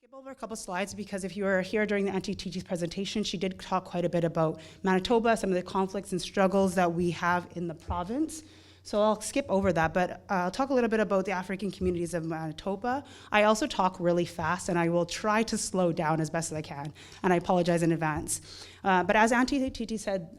skip over a couple slides because if you were here during the Auntie Tiji's presentation, she did talk quite a bit about Manitoba, some of the conflicts and struggles that we have in the province. So I'll skip over that, but I'll talk a little bit about the African communities of Manitoba. I also talk really fast, and I will try to slow down as best as I can, and I apologize in advance. But as Auntie Titi said,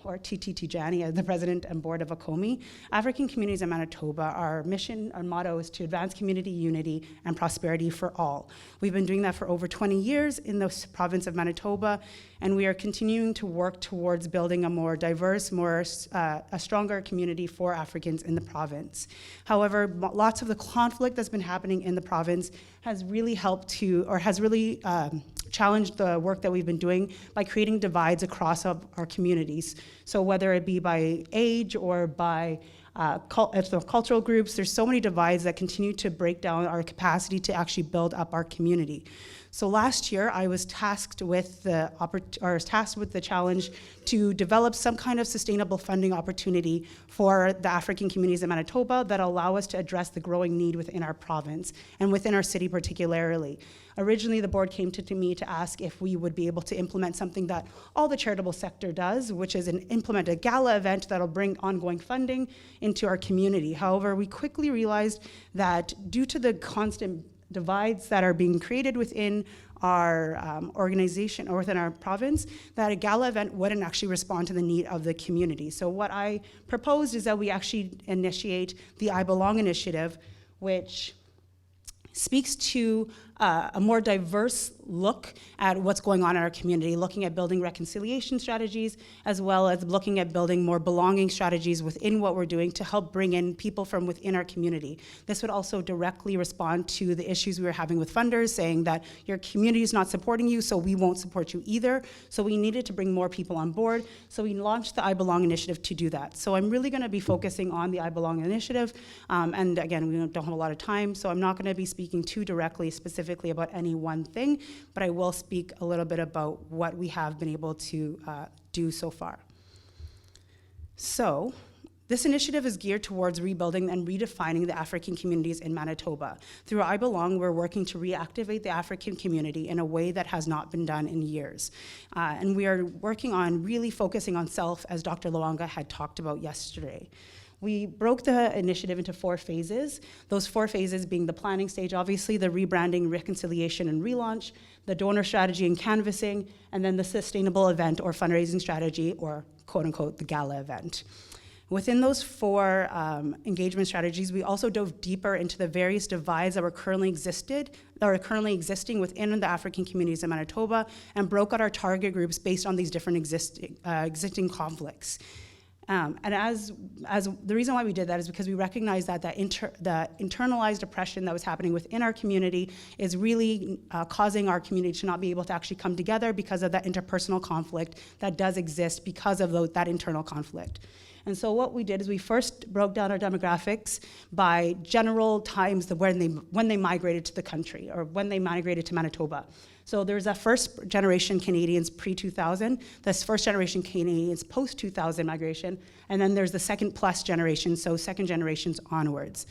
or Titi Tijani, the president and board of ACOMI, African communities in Manitoba, our mission, our motto is to advance community unity and prosperity for all. We've been doing that for over 20 years in the province of Manitoba, and we are continuing to work towards building a more diverse, a stronger community for Africans in the province. However, lots of the conflict that's been happening in the province has really helped to, or has really challenged the work that we've been doing by creating divides across our communities. So whether it be by age or by cultural groups, there's so many divides that continue to break down our capacity to actually build up our community. So last year, I was tasked with the challenge to develop some kind of sustainable funding opportunity for the African communities in Manitoba that allow us to address the growing need within our province and within our city particularly. Originally, the board came to me to ask if we would be able to implement something that all the charitable sector does, which is implement a gala event that'll bring ongoing funding into our community. However, we quickly realized that due to the constant divides that are being created within our organization or within our province, that a gala event wouldn't actually respond to the need of the community. So what I proposed is that we actually initiate the I Belong initiative, which speaks to a more diverse look at what's going on in our community, looking at building reconciliation strategies, as well as looking at building more belonging strategies within what we're doing to help bring in people from within our community. This would also directly respond to the issues we were having with funders, saying that your community is not supporting you, so we won't support you either. So we needed to bring more people on board. So we launched the I Belong initiative to do that. So I'm really gonna be focusing on the I Belong initiative. And again, we don't have a lot of time, so I'm not gonna be speaking too directly, specifically about any one thing, but I will speak a little bit about what we have been able to do so far. So, this initiative is geared towards rebuilding and redefining the African communities in Manitoba. Through I Belong, we're working to reactivate the African community in a way that has not been done in years. And we are working on really focusing on self, as Dr. Lawanga had talked about yesterday. We broke the initiative into 4 phases, those 4 phases being the planning stage, obviously, the rebranding, reconciliation, and relaunch, the donor strategy and canvassing, and then the sustainable event or fundraising strategy, or quote-unquote, the gala event. Within those 4 engagement strategies, we also dove deeper into the various divides that are currently existing within the African communities in Manitoba and broke out our target groups based on these different existing conflicts. And as the reason why we did that is because we recognized that the internalized oppression that was happening within our community is really causing our community to not be able to actually come together because of that interpersonal conflict that does exist because of that internal conflict. And so what we did is we first broke down our demographics by general times when they migrated to the country or when they migrated to Manitoba. So there's a first generation Canadians pre-2000, this first generation Canadians post-2000 migration, and then there's the second plus generation, so second generations onwards.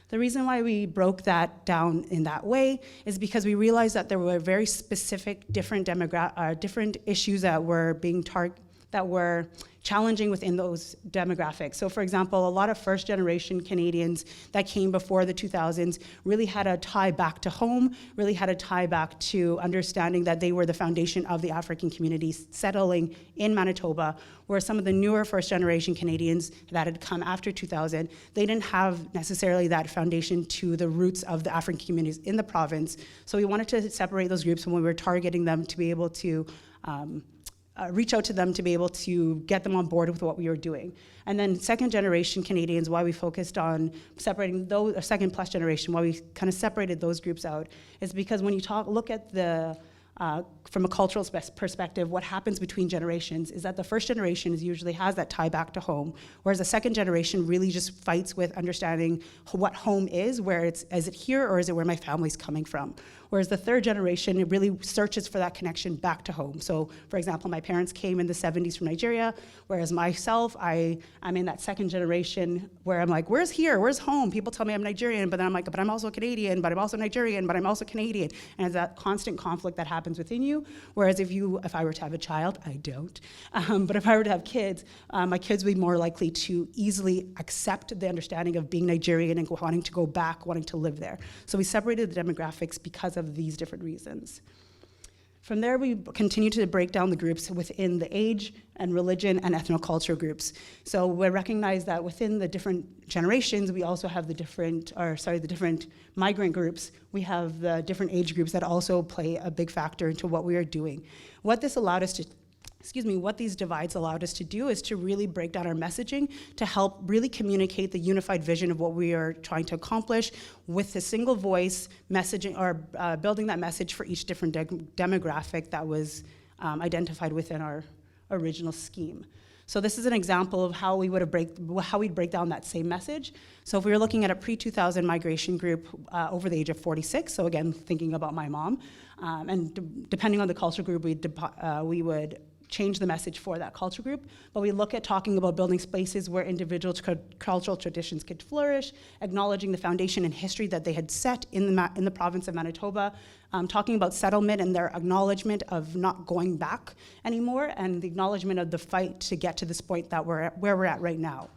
The reason why we broke that down in that way is because we realized that there were very specific different issues that were being that were challenging within those demographics. So for example, a lot of first generation Canadians that came before the 2000s really had a tie back to home, really had a tie back to understanding that they were the foundation of the African communities settling in Manitoba, where some of the newer first generation Canadians that had come after 2000, they didn't have necessarily that foundation to the roots of the African communities in the province. So we wanted to separate those groups when we were targeting them to be able to reach out to them to be able to get them on board with what we were doing. And then second generation Canadians, why we focused on separating those, or second plus generation, why we kind of separated those groups out, is because when you look at the from a cultural perspective, what happens between generations is that the first generation usually has that tie back to home, whereas the second generation really just fights with understanding what home is, is it here or is it where my family's coming from? Whereas the third generation, it really searches for that connection back to home. So, for example, my parents came in the 70s from Nigeria, whereas myself, I'm in that second generation where I'm like, where's here? Where's home? People tell me I'm Nigerian, but then I'm like, but I'm also Canadian, but I'm also Nigerian, but I'm also Canadian. And it's that constant conflict that happens within you. Whereas if I were to have a child, I don't, but if I were to have kids, my kids would be more likely to easily accept the understanding of being Nigerian and wanting to go back, wanting to live there. So we separated the demographics because of these different reasons. From there, we continue to break down the groups within the age and religion and ethnoculture groups. So we recognize that within the different generations, we also have the different migrant groups. We have the different age groups that also play a big factor into what we are doing. What these divides allowed us to do is to really break down our messaging to help really communicate the unified vision of what we are trying to accomplish with a single voice messaging, or building that message for each different demographic that was identified within our original scheme. So this is an example of how we'd break down that same message. So if we were looking at a pre-2000 migration group over the age of 46, so again, thinking about my mom, and depending on the culture group, we would change the message for that culture group, but we look at talking about building spaces where individual cultural traditions could flourish, acknowledging the foundation and history that they had set in the province of Manitoba, talking about settlement and their acknowledgement of not going back anymore, and the acknowledgement of the fight to get to this point that where we're at right now.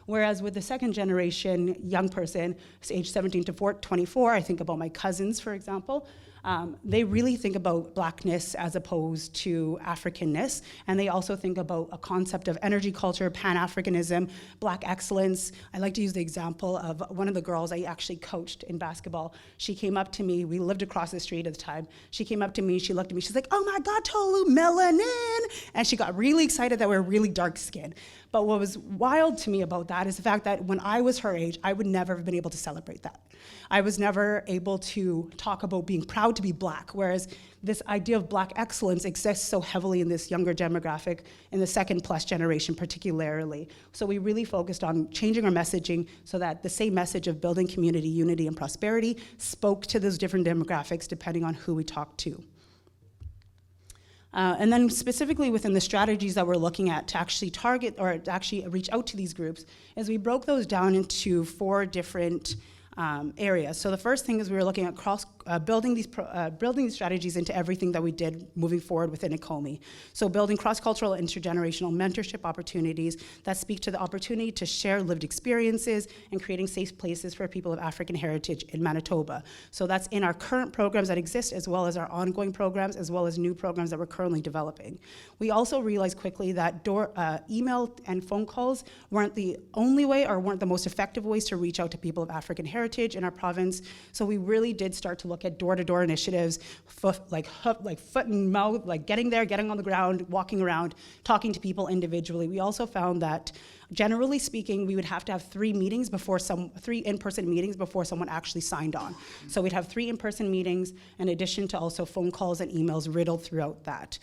Whereas with the second generation young person, age 17 to 24, I think about my cousins, for example, they really think about Blackness as opposed to Africanness, and they also think about a concept of energy culture, Pan-Africanism, Black excellence. I like to use the example of one of the girls I actually coached in basketball. She came up to me, we lived across the street at the time. She came up to me, she looked at me, she's like, oh my God, Tolu, melanin! And she got really excited that we're really dark skinned. But what was wild to me about that is the fact that when I was her age, I would never have been able to celebrate that. I was never able to talk about being proud to be Black, whereas this idea of Black excellence exists so heavily in this younger demographic, in the second plus generation particularly. So we really focused on changing our messaging so that the same message of building community, unity, and prosperity spoke to those different demographics depending on who we talked to. And then specifically within the strategies that we're looking at to actually target or to actually reach out to these groups is we broke those down into 4 different areas. So the first thing is we were looking at building these strategies into everything that we did moving forward within ICOMI. So building cross-cultural intergenerational mentorship opportunities that speak to the opportunity to share lived experiences and creating safe places for people of African heritage in Manitoba. So that's in our current programs that exist, as well as our ongoing programs, as well as new programs that we're currently developing. We also realized quickly that email and phone calls weren't the only way or weren't the most effective ways to reach out to people of African heritage in our province. So we really did start to look at door-to-door initiatives, foot and mouth, like getting there, getting on the ground, walking around, talking to people individually. We also found that generally speaking, we would have to have 3 in-person meetings before someone actually signed on. So we'd have 3 in-person meetings in addition to also phone calls and emails riddled throughout that.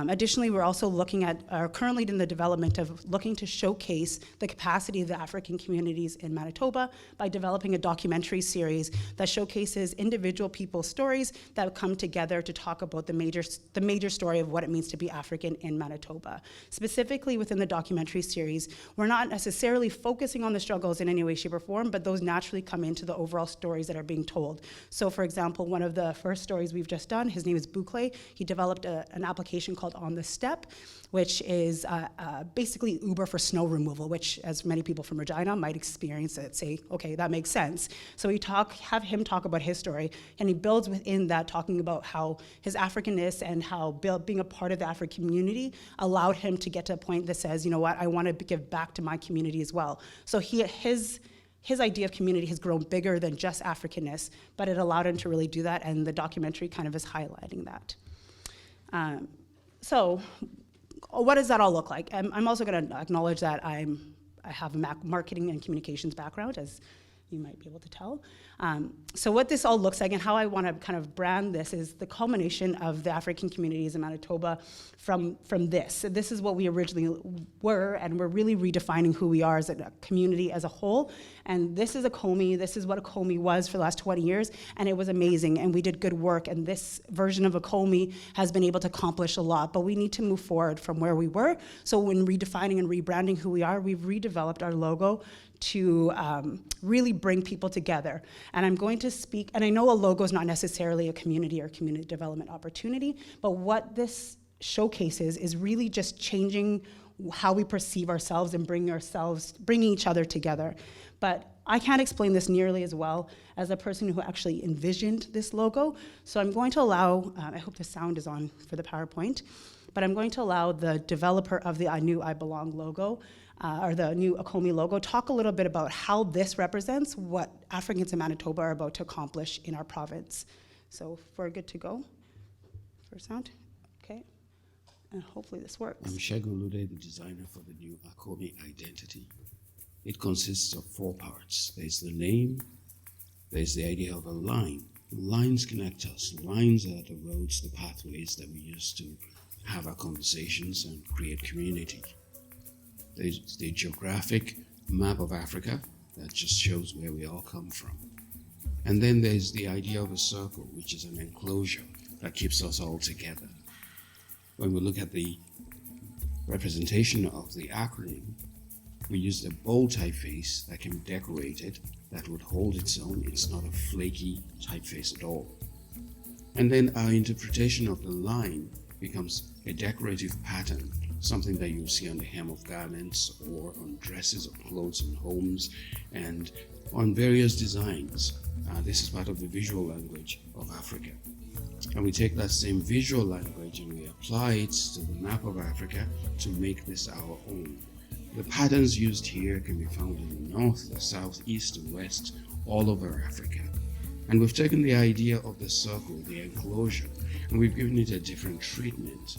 Additionally, we're also looking at, currently in the development of looking to showcase the capacity of the African communities in Manitoba by developing a documentary series that showcases individual people's stories that come together to talk about the major story of what it means to be African in Manitoba. Specifically within the documentary series, we're not necessarily focusing on the struggles in any way, shape, or form, but those naturally come into the overall stories that are being told. So for example, one of the first stories we've just done, his name is Boucle. He developed an application called On the Step, which is basically Uber for snow removal, which as many people from Regina might experience it, say, okay, that makes sense. So we have him talk about his story, and he builds within that talking about how his Africanness and how being a part of the African community allowed him to get to a point that says, you know what, I want to give back to my community as well. So his idea of community has grown bigger than just Africanness, but it allowed him to really do that, and the documentary kind of is highlighting that. So what does that all look like? I'm also going to acknowledge that I have a marketing and communications background, as you might be able to tell. So what this all looks like and how I want to kind of brand this is the culmination of the African communities in Manitoba from this. So this is what we originally were, and we're really redefining who we are as a community as a whole. And this is a Komi. This is what a Komi was for the last 20 years, and it was amazing, and we did good work, and this version of a Komi has been able to accomplish a lot, but we need to move forward from where we were. So when redefining and rebranding who we are, we've redeveloped our logo to really bring people together. And I'm going to speak, and I know a logo is not necessarily a community or community development opportunity, but what this showcases is really just changing how we perceive ourselves and bringing each other together. But I can't explain this nearly as well as a person who actually envisioned this logo. So I'm going to allow, I hope the sound is on for the PowerPoint, but I'm going to allow the developer of the new I Belong logo, or the new Akomi logo, talk a little bit about how this represents what Africans in Manitoba are about to accomplish in our province. So if we're good to go for sound, okay, and hopefully this works. I'm Shegun Lude, the designer for the new Akomi identity. It consists of 4 parts. There's the name, there's the idea of a line. Lines connect us. Lines are the roads, the pathways that we use to have our conversations and create community. There's the geographic map of Africa that just shows where we all come from. And then there's the idea of a circle, which is an enclosure that keeps us all together. When we look at the representation of the acronym, we use a bold typeface that can be decorated, that would hold its own. It's not a flaky typeface at all. And then our interpretation of the line becomes a decorative pattern, something that you'll see on the hem of garments or on dresses or clothes in homes and on various designs. This is part of the visual language of Africa. And we take that same visual language and we apply it to the map of Africa to make this our own. The patterns used here can be found in the north, the south, east, and west, all over Africa. And we've taken the idea of the circle, the enclosure, and we've given it a different treatment.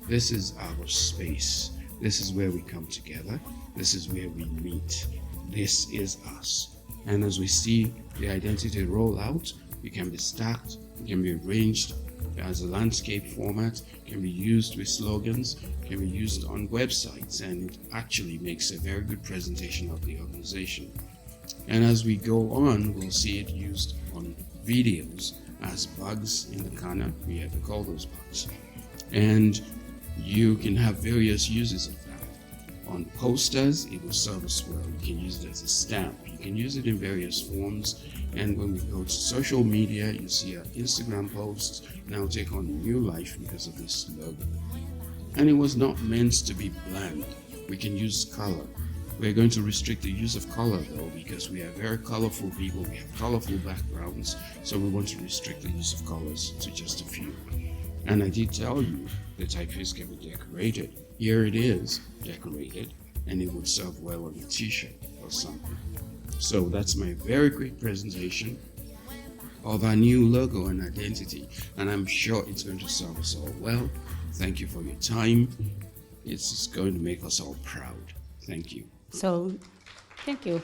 This is our space. This is where we come together. This is where we meet. This is us. And as we see the identity roll out, it can be stacked, it can be arranged as a landscape format, can be used with slogans, can be used on websites, and it actually makes a very good presentation of the organization. And as we go on, we'll see it used on videos as bugs in the corner. We have to call those bugs. And you can have various uses of that. On posters, it will serve us well. You can use it as a stamp. You can use it in various forms. And when we go to social media, you see our Instagram posts now take on new life because of this logo. And it was not meant to be bland. We can use color. We're going to restrict the use of color though, because we are very colorful people. We have colorful backgrounds. So we want to restrict the use of colors to just a few. And I did tell you the typeface can be decorated. Here it is, decorated, and it would serve well on a t-shirt or something. So that's my very quick presentation of our new logo and identity, and I'm sure it's going to serve us all well. Thank you for your time. It's going to make us all proud. Thank you. So, thank you.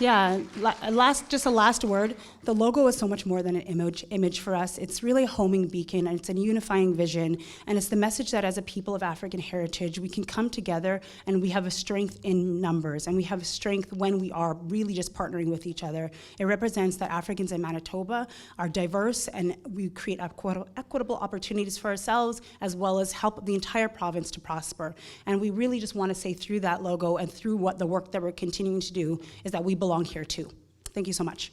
Just a last word. The logo is so much more than an image for us. It's really a homing beacon, and it's a unifying vision, and it's the message that as a people of African heritage, we can come together and we have a strength in numbers, and we have a strength when we are really just partnering with each other. It represents that Africans in Manitoba are diverse, and we create equitable opportunities for ourselves, as well as help the entire province to prosper. And we really just want to say through that logo and through what the work that we're continuing to do is that we belong here too. Thank you so much.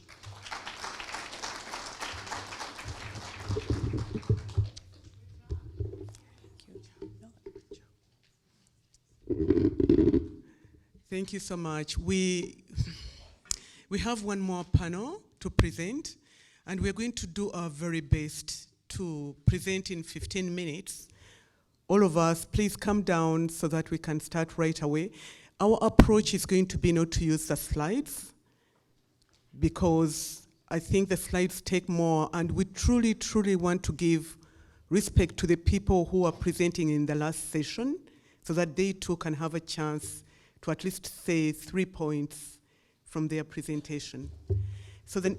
Thank you so much. We have one more panel to present, and we're going to do our very best to present in 15 minutes. All of us, please come down so that we can start right away. Our approach is going to be not to use the slides, because I think the slides take more, and we truly, truly want to give respect to the people who are presenting in the last session so that they too can have a chance to at least say 3 points from their presentation. So the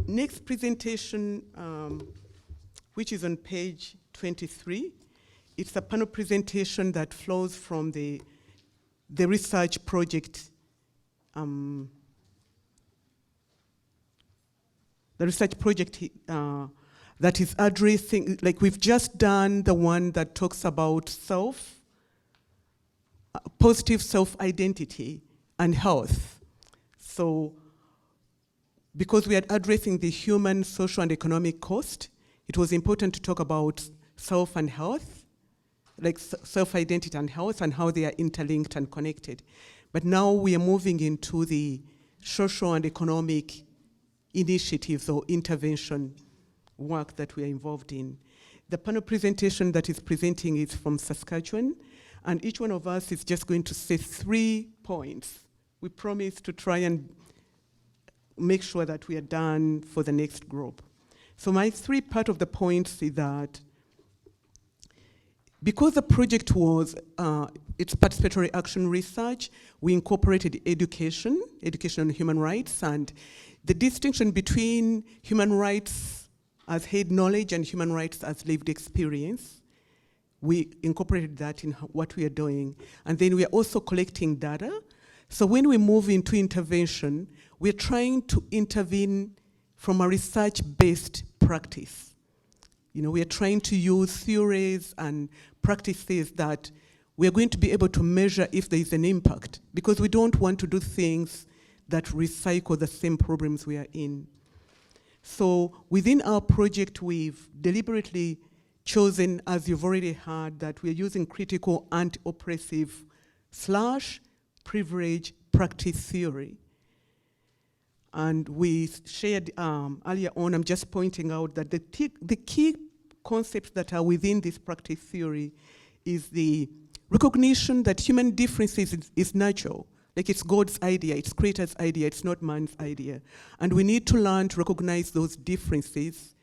next presentation, which is on page 23, it's a panel presentation that flows from the research project, that is addressing, like we've just done the one that talks about positive self-identity and health. So because we are addressing the human, social, and economic cost, it was important to talk about self and health, like self-identity and health, and how they are interlinked and connected. But now we are moving into the social and economic initiatives or intervention work that we are involved in. The panel presentation that is presenting is from Saskatchewan, and each one of us is just going to say 3 points. We promise to try and make sure that we are done for the next group. So my 3 part of the points is that because the project was, it's participatory action research, we incorporated education on human rights, and the distinction between human rights as head knowledge and human rights as lived experience, we incorporated that in what we are doing. And then we are also collecting data. So when we move into intervention, we're trying to intervene from a research-based practice. You know, we are trying to use theories and practices that we are going to be able to measure if there is an impact, because we don't want to do things that recycle the same problems we are in. So within our project, we've deliberately chosen, as you've already heard, that we're using critical anti-oppressive / privilege practice theory. And we shared earlier on, I'm just pointing out that the key concepts that are within this practice theory is the recognition that human differences is natural. Like it's God's idea, it's Creator's idea, it's not man's idea. And we need to learn to recognize those differences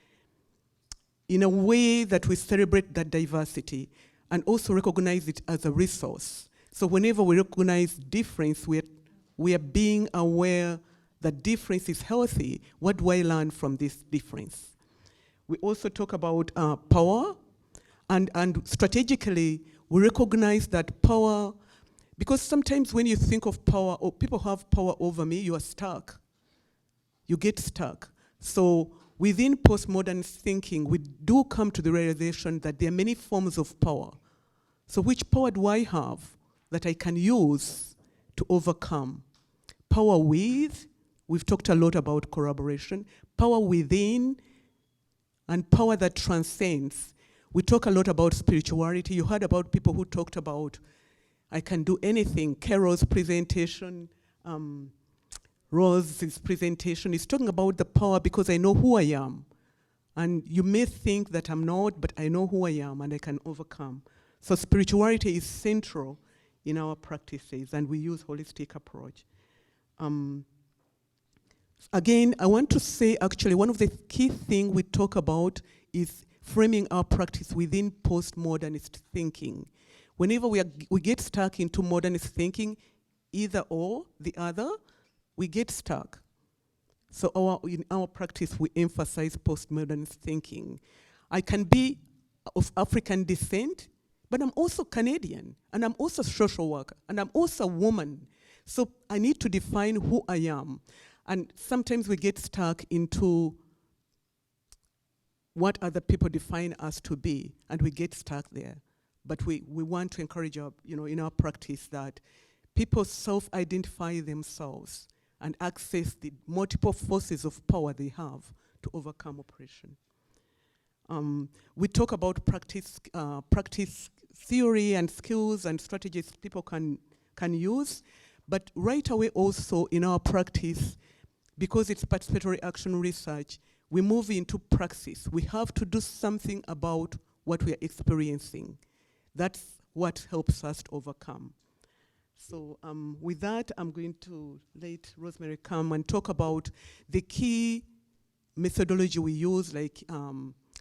in a way that we celebrate that diversity and also recognize it as a resource. So whenever we recognize difference, we are being aware that difference is healthy. What do I learn from this difference? We also talk about power, and strategically, we recognize that power, because sometimes when you think of power, or people have power over me, you are stuck. You get stuck. So within postmodern thinking, we do come to the realization that there are many forms of power. So which power do I have that I can use to overcome? Power with, we've talked a lot about collaboration, power within, and power that transcends. We talk a lot about spirituality. You heard about people who talked about, I can do anything. Carol's presentation, Rose's presentation is talking about the power because I know who I am. And you may think that I'm not, but I know who I am and I can overcome. So spirituality is central in our practices, and we use holistic approach. Again, I want to say, actually, one of the key things we talk about is framing our practice within postmodernist thinking. Whenever we get stuck into modernist thinking, either or, the other, we get stuck. So in our practice, we emphasize postmodernist thinking. I can be of African descent, but I'm also Canadian, and I'm also a social worker, and I'm also a woman. So I need to define who I am. And sometimes we get stuck into what other people define us to be, and we get stuck there. But we want to encourage in our practice that people self-identify themselves and access the multiple forces of power they have to overcome oppression. We talk about practice theory and skills and strategies people can use, but right away also in our practice, because it's participatory action research, we move into praxis. We have to do something about what we are experiencing. That's what helps us to overcome. So with that, I'm going to let Rosemary come and talk about the key methodology we use, like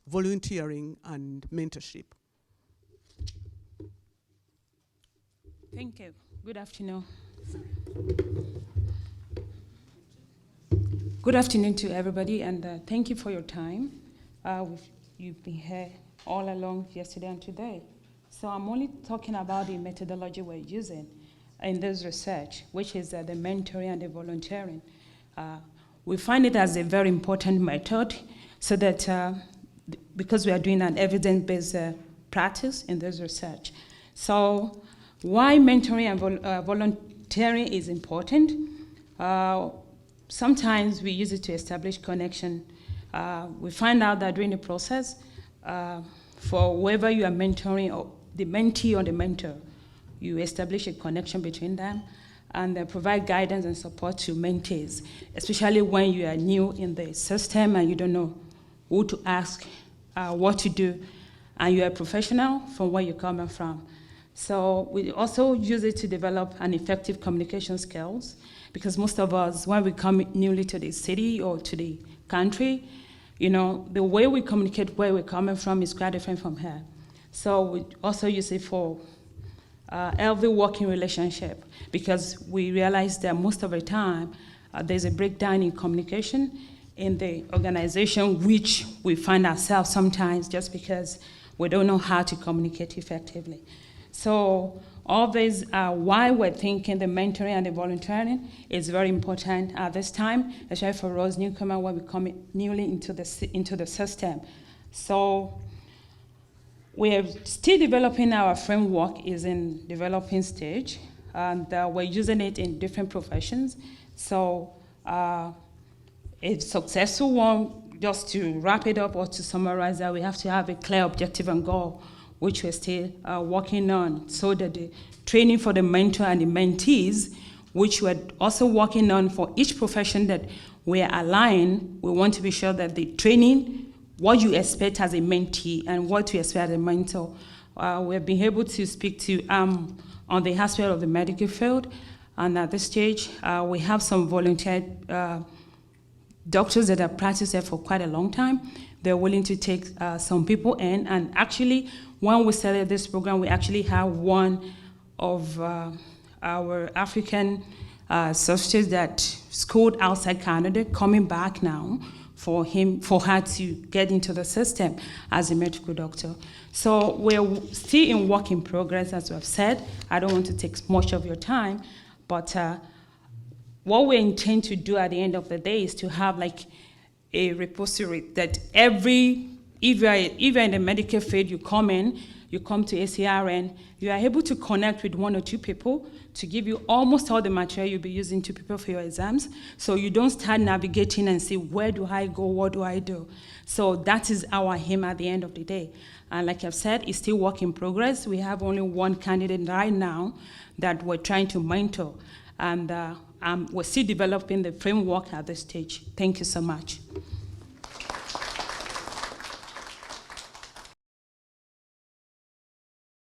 volunteering and mentorship. Thank you. Good afternoon. Good afternoon to everybody, and thank you for your time. You've been here all along yesterday and today. So I'm only talking about the methodology we're using in this research, which is the mentoring and the volunteering. We find it as a very important method so that because we are doing an evidence-based practice in this research. So why mentoring and volunteering is important? Sometimes we use it to establish connection. We find out that during the process, for whoever you are mentoring, or the mentee or the mentor, you establish a connection between them and provide guidance and support to mentees, especially when you are new in the system and you don't know who to ask, what to do, and you're a professional from where you're coming from. So we also use it to develop an effective communication skills, because most of us, when we come newly to the city or to the country, you know, the way we communicate where we're coming from is quite different from here. So we also use it for healthy working relationship, because we realize that most of the time there's a breakdown in communication in the organization, which we find ourselves sometimes just because we don't know how to communicate effectively. So all these are why we're thinking the mentoring and the volunteering is very important at this time, especially for us newcomers when we come newly into the system. So we're still developing our framework, is in developing stage, and we're using it in different professions. So a successful one, just to wrap it up or to summarize that, we have to have a clear objective and goal, which we're still working on, so that the training for the mentor and the mentees, which we're also working on for each profession that we're aligned, we want to be sure that the training, what you expect as a mentee and what you expect as a mentor, we've been able to speak to on the aspect of the medical field, and at this stage, we have some volunteer doctors that have practiced there for quite a long time. They're willing to take some people in, and actually, when we started this program, we actually have one of our African sisters that schooled outside Canada coming back now for her to get into the system as a medical doctor. So we're still in work in progress, as we've said. I don't want to take much of your time, but what we intend to do at the end of the day is to have like a repository that if you're in the medical field, you come to ACRN, you are able to connect with one or two people to give you almost all the material you'll be using to prepare for your exams. So you don't start navigating and say, where do I go, what do I do? So that is our aim at the end of the day. And like I've said, it's still work in progress. We have only one candidate right now that we're trying to mentor. And we're still developing the framework at this stage. Thank you so much.